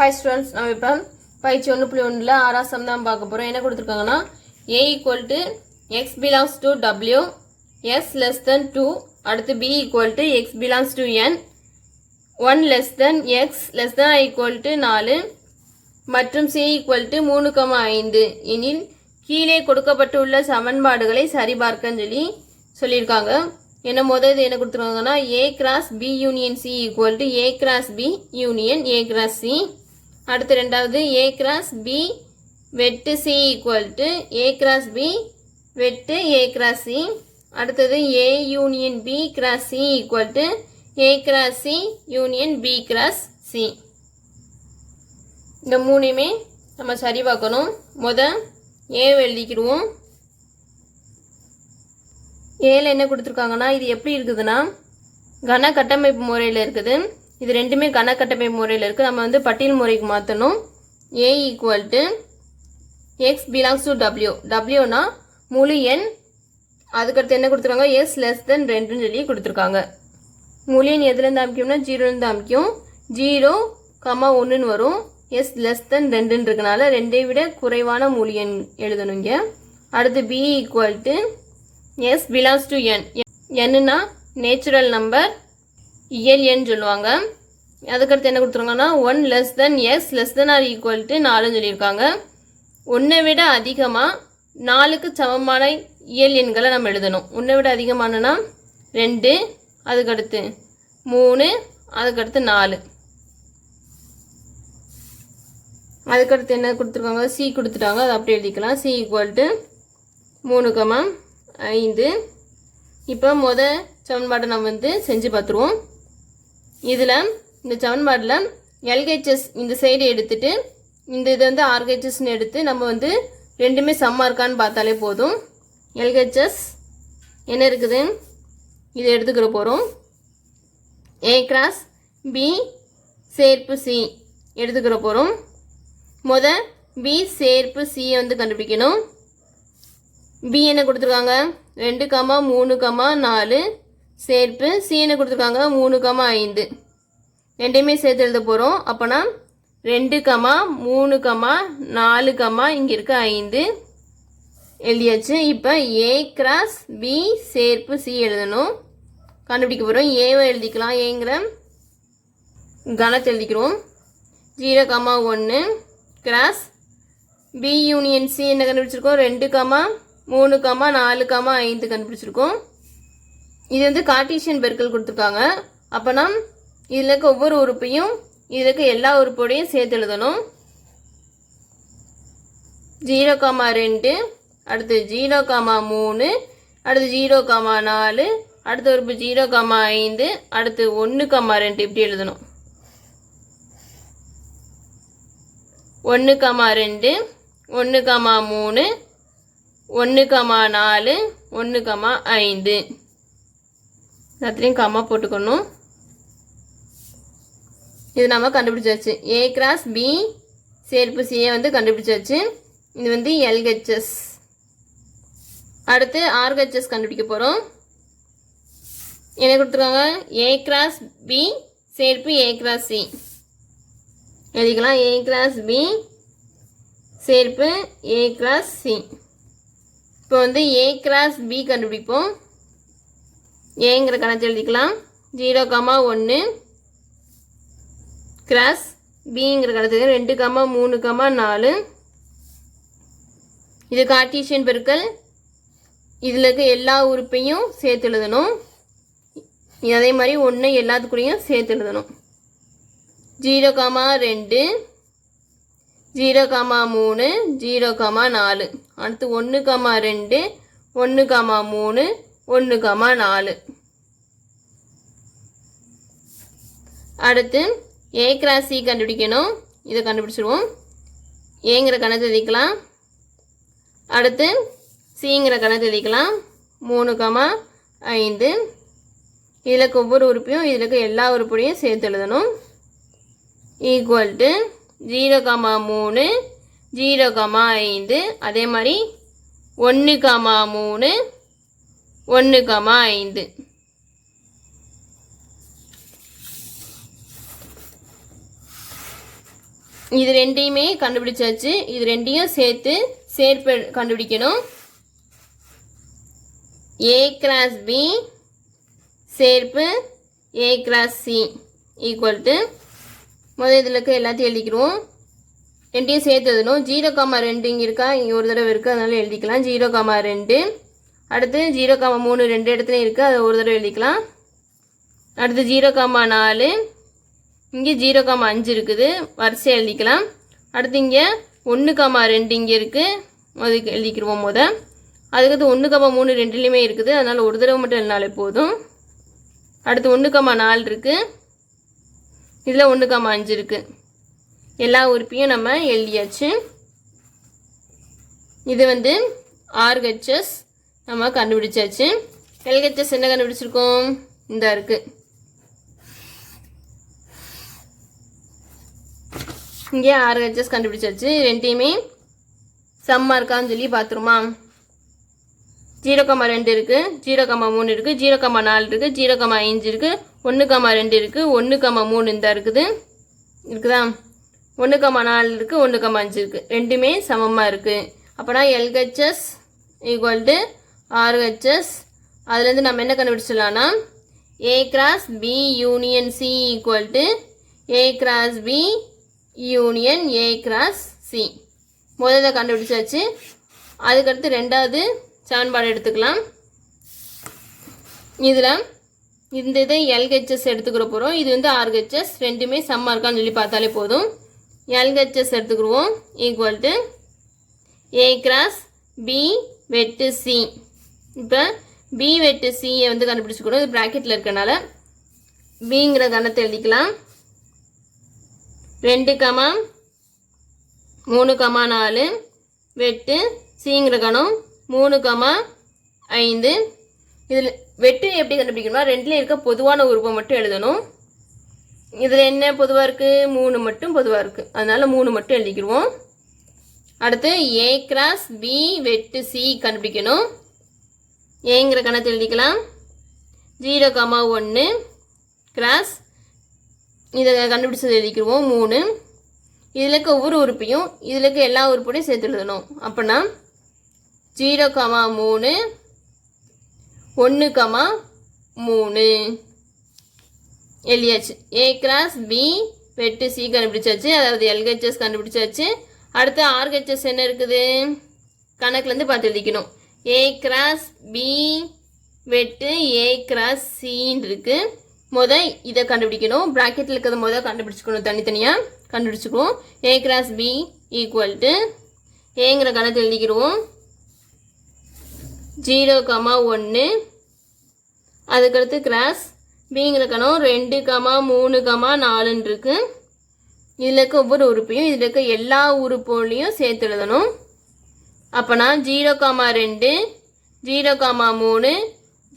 Hi students, now we plan பயிற்சி 1.1ல ஆறாம் some தான் பார்க்க போறோம். என்ன கொடுத்திருக்காங்கன்னா a equal to x belongs to w, s less than 2, அடுத்து b equal to x belongs to n, 1 less than x less than or equal to 4 மற்றும் c equal to 3,5 எனில் கீழே கொடுக்கப்பட்டுள்ள சமன்பாடுகளை சரிபார்க்கன்னு சொல்லியிருக்காங்க. என்ன முதல்ல என்ன கொடுத்துருக்காங்கன்னா a cross b union c equal to a cross b union a cross c. அடுத்து ரெண்டாவது a cross b வெட்டு c equal to a cross b வெட்டு a cross c. அடுத்தது a union b cross c equal to a cross c union b cross c. இந்த மூணுமே நம்ம சரி பார்க்கணும். a எழுதிக்கிடுவோம். ஏல என்ன கொடுத்துருக்காங்கன்னா இது எப்படி இருக்குதுன்னா கன கட்டமைப்பு முறையில் இருக்குது. இது ரெண்டுமே கன கட்டமைப்பு முறையில் இருக்குது. நம்ம வந்து பட்டியல் முறைக்கு மாற்றணும். a equal to x belongs to W, டபிள்யூனா முழு எண். அதுக்கடுத்து என்ன கொடுத்துருக்காங்க எஸ் லெஸ் தென் 2ன்னு சொல்லி கொடுத்துருக்காங்க. முழு எண் எதுலேருந்து அமைக்கும்னா 0லேருந்து அமைக்கும். 0,1ன்னு வரும். எஸ் லெஸ் தென் 2ன்னு இருக்கனால 2ஐ விட குறைவான முழு எண் எழுதணுங்க. அடுத்து b equal to s belongs to n. என்னன்னா நேச்சுரல் நம்பர், இயல் எண் சொல்லுவாங்க. அதுக்கடுத்து என்ன கொடுத்துருக்காங்கன்னா 1 less than x less than or equal to 4ன்னு சொல்லியிருக்காங்க. 1ஐ விட அதிகமாக 4க்கு சமமான இயல் எண்களை நம்ம எழுதணும். 1ஐ விட அதிகமானனா 2, அதுக்கடுத்து 3, அதுக்கடுத்து 4. அதுக்கடுத்து என்ன கொடுத்துருக்காங்க c கொடுத்துட்டாங்க, அதை அப்படி எழுதிக்கலாம். c equal to 3,5. இப்போ சமன்பாட்டை நம்ம வந்து செஞ்சு பார்த்துருவோம். இதில் இந்த சமன்பாட்டில் எல்ஹெச்எஸ் இந்த சைடு எடுத்துட்டு இந்த இதை வந்து ஆர்ஹெச்எஸ்ன்னு எடுத்து நம்ம வந்து ரெண்டுமே சம்மா இருக்கான்னு பார்த்தாலே போதும். எல்ஹெச்எஸ் என்ன இருக்குது இதை எடுத்துக்கிற போகிறோம். a கிராஸ் b சேர்ப்பு c எடுத்துக்கிற போகிறோம். b சேர்ப்பு c வந்து கண்டுபிடிக்கணும். b என்ன கொடுத்துருக்காங்க 2,3,4 சேர்ப்பு c என்ன கொடுத்துருக்காங்க 3,5. ரெண்டையுமே சேர்த்து எழுத போகிறோம். அப்போனா 2,3,4, இங்கே இருக்க 5 எழுதியாச்சு. இப்போ a கிராஸ் b சேர்ப்பு c எழுதணும். கண்டுபிடிக்க போகிறோம். ஏவை எழுதிக்கலாம். ஏங்கிற கணத்தை எழுதிக்கிறோம். 0,1 கிராஸ் b யூனியன் c என்ன கண்டுபிடிச்சிருக்கோம் 2,3,4,5 கண்டுபிடிச்சிருக்கோம். இது வந்து கார்ட்டீசியன் பெருக்கல் கொடுத்துருக்காங்க. அப்போனா இதில் இருக்க ஒவ்வொரு உறுப்பையும் இதில் இருக்க எல்லா உறுப்போடையும் சேர்த்து எழுதணும். 0,2, அடுத்து 0,3, அடுத்து 0,4, அடுத்த உறுப்பு 0,5, அடுத்து 1,2 இப்படி எழுதணும். 1,2, 1,3, 1,4, 1,5 எல்லாத்துலேயும் கம்மா போட்டுக்கணும். இது நம்ம கண்டுபிடிச்சாச்சு. a கிராஸ் b சேர்ப்பு c வந்து கண்டுபிடிச்சாச்சு. இது வந்து எல்ஹெச்எஸ். அடுத்து ஆர்ஹெச்எஸ் கண்டுபிடிக்க போகிறோம். என்ன கொடுத்துருக்காங்க a கிராஸ் b சேர்ப்பு a கிராஸ் c எழுதிக்கலாம். a கிராஸ் b சேர்ப்பு a கிராஸ் c. இப்போ வந்து a கிராஸ் b கண்டுபிடிப்போம். ஏங்கிற கணக்கு எழுதிக்கலாம். 0,1 கிராஸ் பிங்கிற கணக்கு 2,3,4. இது கார்ட்டீசியன் பெருக்கல். இதில் இருக்க எல்லா உறுப்பையும் சேர்த்து எழுதணும். அதே மாதிரி 1 எல்லாத்துக்கூடையும் சேர்த்து எழுதணும். 0,2, 0,3, 0,4, அடுத்து 1,2, 1,3, 1,4. அடுத்து a கிராஸ் c கண்டுபிடிக்கணும். இதை கண்டுபிடிச்சிடுவோம். ஏங்கிற கணக்கு எழுதிக்கலாம். அடுத்து சிங்கிற கணக்கு எழுதிக்கலாம். 3,5. இதில் ஒவ்வொரு உறுப்பையும் இதில் இருக்க எல்லா உறுப்பையும் சேர்த்து எழுதணும். ஈக்குவல் டு 0,3, 0,5, அதே மாதிரி 1,3, 1,5. இது ரெண்டையுமே கண்டுபிடிச்சாச்சு. இது ரெண்டையும் சேர்த்து சேர்ப்பு கண்டுபிடிக்கணும். A கிராஸ் பி சேர்ப்பு A cross C equal to முதல் இதில் இருக்க எல்லாத்தையும் எழுதிக்கிறோம். ரெண்டையும் சேர்த்து எழுதணும். 0,2 இங்கே இருக்கா, இங்கே ஒரு தடவை இருக்குது, அதனால எழுதிக்கலாம் 0,2. அடுத்து 0,3 ரெண்டு இடத்துலையும் இருக்குது, அதை ஒரு தடவை எழுதிக்கலாம். அடுத்து 0,4 இங்கே 0,5 இருக்குது, வரிசையாக எழுதிக்கலாம். அடுத்து இங்கே 1,2 இங்கே இருக்குது, அதுக்கு எழுதிக்கிடுவோம் அதுக்கடுத்து 1,3 ரெண்டுலேயுமே இருக்குது, அதனால் ஒரு தடவை மட்டும் எழுதினாலே போதும். அடுத்து 1,4 இருக்குது, இதில் 1,5 இருக்குது. எல்லா உறுப்பையும் நம்ம எழுதியாச்சு. இது வந்து RHS நம்ம கண்டுபிடிச்சாச்சு. LHS என்ன கண்டுபிடிச்சிருக்கோம், இந்த இருக்குது. இங்கே RHS கண்டுபிடிச்சாச்சு. ரெண்டையுமே சம்மா இருக்கான்னு சொல்லி பார்த்துருமா. 0,2 இருக்குது, 0,3 இருக்குது, 0,4 இருக்குது, 0,5 இருக்குது, 1,2 இருக்குது, 1,3 இந்த இருக்குதா, 1,4 இருக்குது, 1,5 இருக்குது. ரெண்டுமே சமமாக இருக்குது. அப்போனா LHS ஈக்குவல் டு RHS. அதுலேருந்து நம்ம என்ன கண்டுபிடிச்சிடலாம்னா A cross B union C equal to A cross B union A cross C. முதல்ல கண்டுபிடிச்சாச்சு. அதுக்கடுத்து ரெண்டாவது சமன்பாடு எடுத்துக்கலாம். இதில் இந்த இதை LHS எடுத்துக்கிற போகிறோம். இது வந்து RHS. ரெண்டுமே சம்மா இருக்கான்னு சொல்லி பார்த்தாலே போதும். LHS எடுத்துக்கிடுவோம் equal to A cross B வெட்டு C. இப்போ B வெட்டு Cயை வந்து கண்டுபிடிச்சிக்கணும். இது ப்ராக்கெட்டில் இருக்கனால Bங்கிற கணத்தை எழுதிக்கலாம். 2,3,4 வெட்டு Cங்கிற கணம் 3,5. இதில் வெட்டு எப்படி கண்டுபிடிக்கணும்னா ரெண்டுலேயும் இருக்க பொதுவான உறுப்பை மட்டும் எழுதணும். இதில் என்ன பொதுவாக இருக்குது, 3 மட்டும் பொதுவாக இருக்குது, அதனால் 3 மட்டும் எழுதிக்கிடுவோம். அடுத்து A கிராஸ் B வெட்டு C கண்டுபிடிக்கணும். ஏங்கிற கணத்தை எழுதிக்கலாம். 0,1 கிராஸ் இதை கண்டுபிடிச்சது எழுதிக்கிடுவோம் 3. இதில் இருக்க ஒவ்வொரு உறுப்பையும் இதில் இருக்க எல்லா உறுப்பையும் சேர்த்து எழுதணும். அப்போனா 0,3 1,3 எழுதியாச்சு. A கிராஸ் B வெட்டு C கண்டுபிடிச்சாச்சு, அதாவது LHS கண்டுபிடிச்சாச்சு. அடுத்து RHS என்ன இருக்குது, கணக்குலேருந்து பார்த்து எழுதிக்கணும். A கிராஸ் B வெட்டு A கிராஸ் Cன்னு இருக்குது. இதை கண்டுபிடிக்கணும். ப்ராக்கெட்டில் இருக்கிறத கண்டுபிடிச்சிக்கணும், தனித்தனியாக கண்டுபிடிச்சிக்குவோம். A cross B equal to ஏங்கிற கணத்தை எழுதிக்கிடுவோம் 0,1. அதுக்கடுத்து கிராஸ் Bங்கிற கணம் 2,3,4 இருக்கு. இதில் இருக்க ஒவ்வொரு உறுப்பையும் இதில் இருக்க எல்லா உறுப்புகளையும் சேர்த்து எழுதணும். அப்போனா 0,2 0,3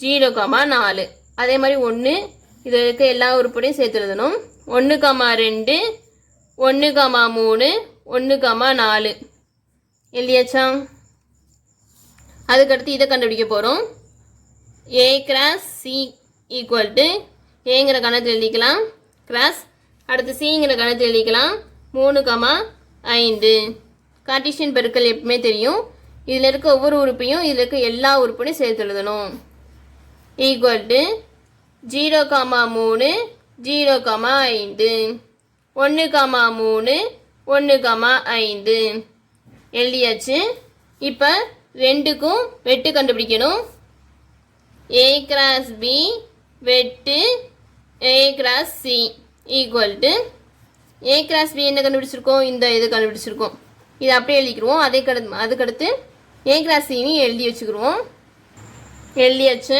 0,4 அதே மாதிரி 1 இதில் இருக்க எல்லா உறுப்பையும் சேர்த்து எழுதணும். 1,2 1,3 1,4 எழுதியாச்சா. அதுக்கடுத்து இதை கண்டுபிடிக்க போகிறோம். A cross C equal to ஏங்கிற கணத்தில் எழுதிக்கலாம் கிராஸ், அடுத்து Cங்கிற கணத்தில் எழுதிக்கலாம் 3,5. கார்ட்டீசியன் பெருக்கல் எப்பவுமே தெரியும். இதில் இருக்க ஒவ்வொரு உறுப்பையும் இதில் இருக்க எல்லா உறுப்பையும் சேர்த்து எழுதணும். ஈக்குவல் டு 0,3 0,5 1,3 1,5 எழுதியாச்சு. இப்போ ரெண்டுக்கும் வெட்டு கண்டுபிடிக்கணும். A கிராஸ் B வெட்டு A cross C equal to A cross B என்ன கண்டுபிடிச்சிருக்கோம், இந்த இது கண்டுபிடிச்சிருக்கோம். இதை அப்படியே எழுதிக்கிடுவோம். அதுக்கடுத்து A கிராஸ் Cன்னு எழுதி வச்சுக்கிடுவோம். எழுதியாச்சு.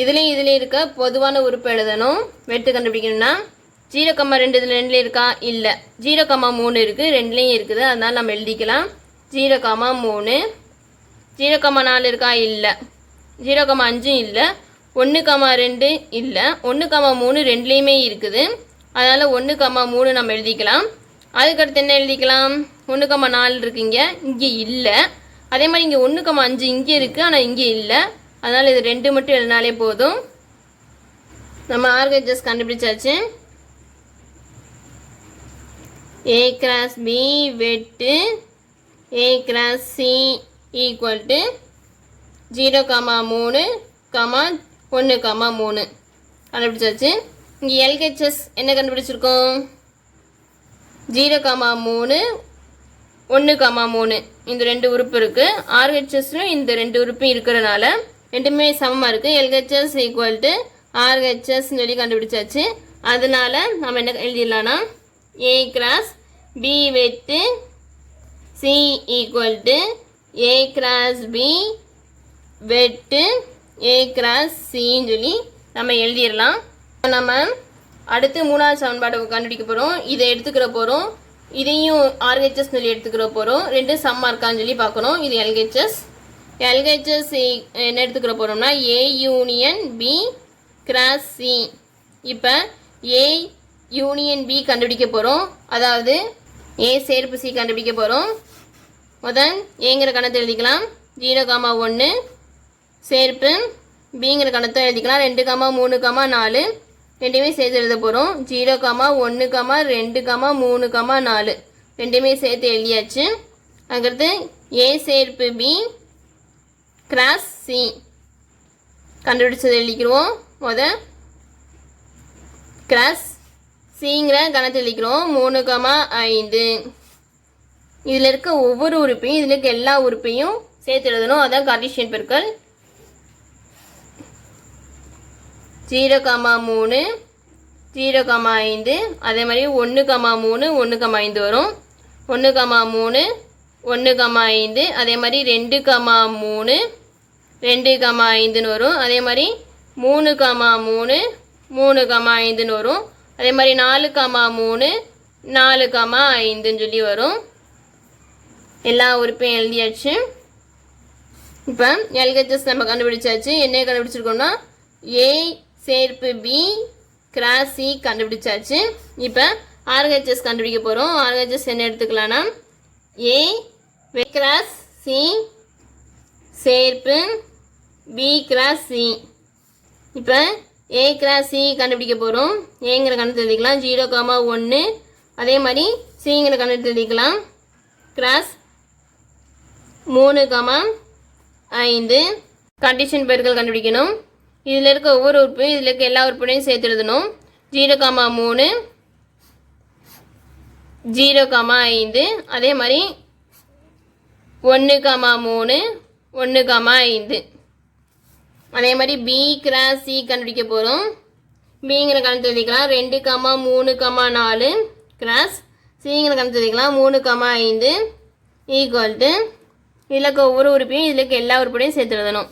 இதுலேயும் இருக்க பொதுவான உறுப்பு எழுதணும். வெட்டு கண்டுபிடிக்கணும்னா 0,2 இதில் ரெண்டுலேயும் இருக்கா, இல்லை. 0,3 இருக்குது, ரெண்டுலேயும் இருக்குது, அதனால் நம்ம எழுதிக்கலாம் 0,3. 0,4 இருக்கா, இல்லை. 0,5 இல்லை. 1,2 இல்லை. 1,3 ரெண்டுலேயுமே இருக்குது, அதனால் 1,3 நம்ம எழுதிக்கலாம். அதுக்கடுத்து என்ன எழுதிக்கலாம், 1,4 இருக்குங்க, இங்கே இல்லை. அதே மாதிரி இங்கே 1,5 இங்கே இருக்குது, ஆனால் இங்கே இல்லை, அதனால் இது 2 மட்டும் எழுதினாலே போதும். நம்ம RHS கண்டுபிடிச்சாச்சு. A cross B வெட்டு A cross C equal to 0, 3, 1, 3 கண்டுபிடிச்சாச்சு. இங்கே LHS என்ன கண்டுபிடிச்சிருக்கோம்? 0, 3, 1, 3 இந்த ரெண்டு உறுப்பு இருக்குது. RHSலும் இந்த ரெண்டு உறுப்பும் இருக்கிறனால ரெண்டுமே சமமாக இருக்குது. LHS ஈக்குவல் டு RHSன்னு சொல்லி கண்டுபிடிச்சாச்சு. அதனால நம்ம என்ன எழுதிடலாம்னா A cross B வெட்டு C equal to A cross B வெட்டு A cross Cன்னு சொல்லி நம்ம எழுதிடலாம். நம்ம அடுத்து மூணாவது சமன்பாட்டை கண்டுபிடிக்க போகிறோம். இதை எடுத்துக்கிற போகிறோம். இதையும் RHS சொல்லி எடுத்துக்கிற போகிறோம். ரெண்டு சம்மா இருக்கான்னு சொல்லி பார்க்கணும். இது LHS என்ன எடுத்துக்கிற போகிறோம்னா A union B cross C. இப்போ A யூனியன் B கண்டுபிடிக்க போகிறோம். அதாவது A சேர்ப்பு C கண்டுபிடிக்க போகிறோம். முதல் ஏங்கிற கணத்தை எழுதிக்கலாம். 0, 1 சேர்ப்பு Bங்கிற கணத்தை எழுதிக்கலாம். 2, 3, 4 ரெண்டுமே சேர்த்து எழுத போகிறோம். 0, 1, 2, 3, 4 ரெண்டுமே சேர்த்து எழுதியாச்சு. அதுக்கடுத்து A சேர்ப்பு B கிராஸ் C கண்டுபிடிச்சது எழுதிக்கிறோம். முதல் கிராஸ் Cங்கிற கணத்தை எழுதிக்கிறோம். 3, 5 இதில் இருக்க ஒவ்வொரு உறுப்பையும் இதில் இருக்க எல்லா உறுப்பையும் சேர்த்து எழுதணும். அதான் கார்ட்டீசியன் பெருக்கல். 0, 3, 0, 5 அதே மாதிரி 1, 3, 1, 5 வரும். 1, 3, 1, 5 அதே மாதிரி 2, 3, 2, 5ன்னு வரும். அதே மாதிரி 3, 3, 3, 5ன்னு வரும். அதே மாதிரி 4, 3, 4, 5ன்னு சொல்லி வரும். எல்லா உறுப்பையும் எழுதியாச்சு. இப்போ LHS நம்ம கண்டுபிடிச்சாச்சு. என்ன கண்டுபிடிச்சிருக்கோம்னா A சேர்ப்பு B கிராஸ் C கண்டுபிடிச்சாச்சு. இப்போ RHS கண்டுபிடிக்க போகிறோம். RHS என்ன எடுத்துக்கலாம்னா A கிராஸ் C சேர்ப்பு B கிராஸ் C. இப்போ A கிராஸ் C கண்டுபிடிக்க போகிறோம். ஏங்கிற கணத்தை எழுதிக்கலாம். 0, 1 அதே மாதிரி Cங்கிற கணத்தை எழுதிக்கலாம். கிராஸ் 3, 5 கண்டிஷன் பெருக்கல் கண்டுபிடிக்கணும். இதில் இருக்க ஒவ்வொரு உறுப்பையும் இதில் இருக்க எல்லா உறுப்பையும் சேர்த்து எழுதணும். 0, 3, 0, 5 அதே மாதிரி 1, 3, 1, 5 அதே மாதிரி B கிராஸ் C கண்டுபிடிக்க போகிறோம். Bங்கிற கணத்தை எழுதிக்கலாம். 2, 3, 4 கிராஸ் Cங்கிற கணத்தை எழுதிக்கலாம். 3, 5 ஈக்குவல் டு இதில் இருக்க ஒவ்வொரு உறுப்பையும் இதில் இருக்க எல்லா உறுப்பையும் சேர்த்து எழுதணும்.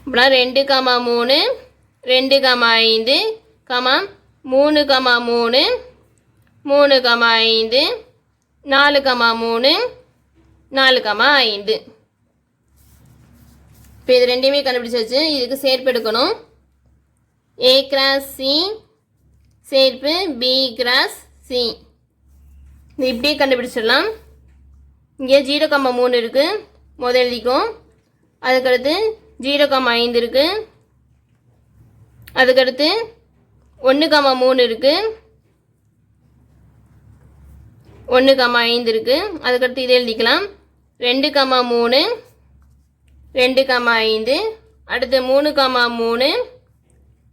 அப்புறம் 2, 3, 2, 5 3, 3, 3, 5 4, 3, 4, 5 இப்போ இது ரெண்டையுமே கண்டுபிடிச்சாச்சு. இதுக்கு சேர்ப்பு எடுக்கணும். A கிராஸ் C சேர்ப்பு B கிராஸ் C இது இப்படியே கண்டுபிடிச்சிடலாம். இங்கே 0, 3 இருக்குது. முதல் எழுதிக்கும். அதுக்கடுத்து 0, 5 இருக்குது. அதுக்கடுத்து 1, 3 இருக்குது. 1, 5 இருக்குது. அதுக்கடுத்து இதை எழுதிக்கலாம். 2, 3, 2, 5 அடுத்து 3, 3,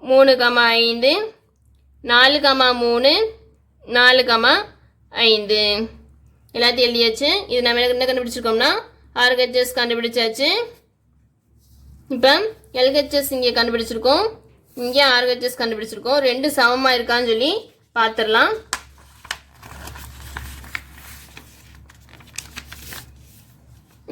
3, 5 4, 3, 4, 5 எல்லாத்தையும் எழுதியாச்சு. இது நம்ம என்ன கண்டுபிடிச்சிருக்கோம்னா RHS கண்டுபிடிச்சாச்சு. இப்போ LHS இங்கே கண்டுபிடிச்சிருக்கோம். இங்கே RHS கண்டுபிடிச்சிருக்கோம். ரெண்டு சமமாக இருக்கான்னு சொல்லி பார்த்துடலாம்.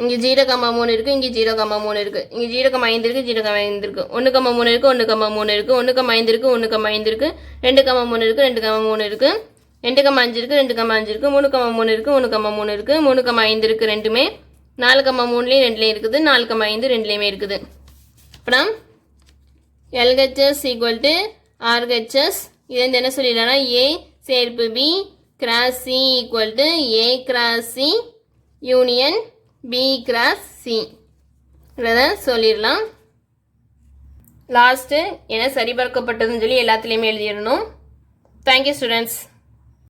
இங்கே 0, 3 இருக்குது. இங்கே 0, 3 இருக்குது. இங்கே 0, 5 இருக்குது. 0, 5 இருக்குது. 1, 3 இருக்குது. 1, 3 இருக்குது. 1, 5 இருக்குது. 1, 5 இருக்குது. 2, 3 இருக்குது. 2, 3 இருக்குது. 2, 5 இருக்குது. 2, 5 இருக்குது. 3, 3 இருக்குது. 1, 3 இருக்குது. 3, 5 இருக்குது. ரெண்டுமே 4, 3லேயும் ரெண்டுலேயும் இருக்குது. 4, 5 ரெண்டுலேயுமே இருக்குது. அப்புறம் LHS ஈக்குவல் டு RHS. இது வந்து என்ன சொல்லிடலாம்னா A சேர்ப்பு B cross C equal to A cross C union B cross C இதை சொல்லிடலாம். லாஸ்ட்டு என்ன சரிபார்க்கப்பட்டதுன்னு சொல்லி எல்லாத்துலேயுமே எழுதிடணும். Thank you students.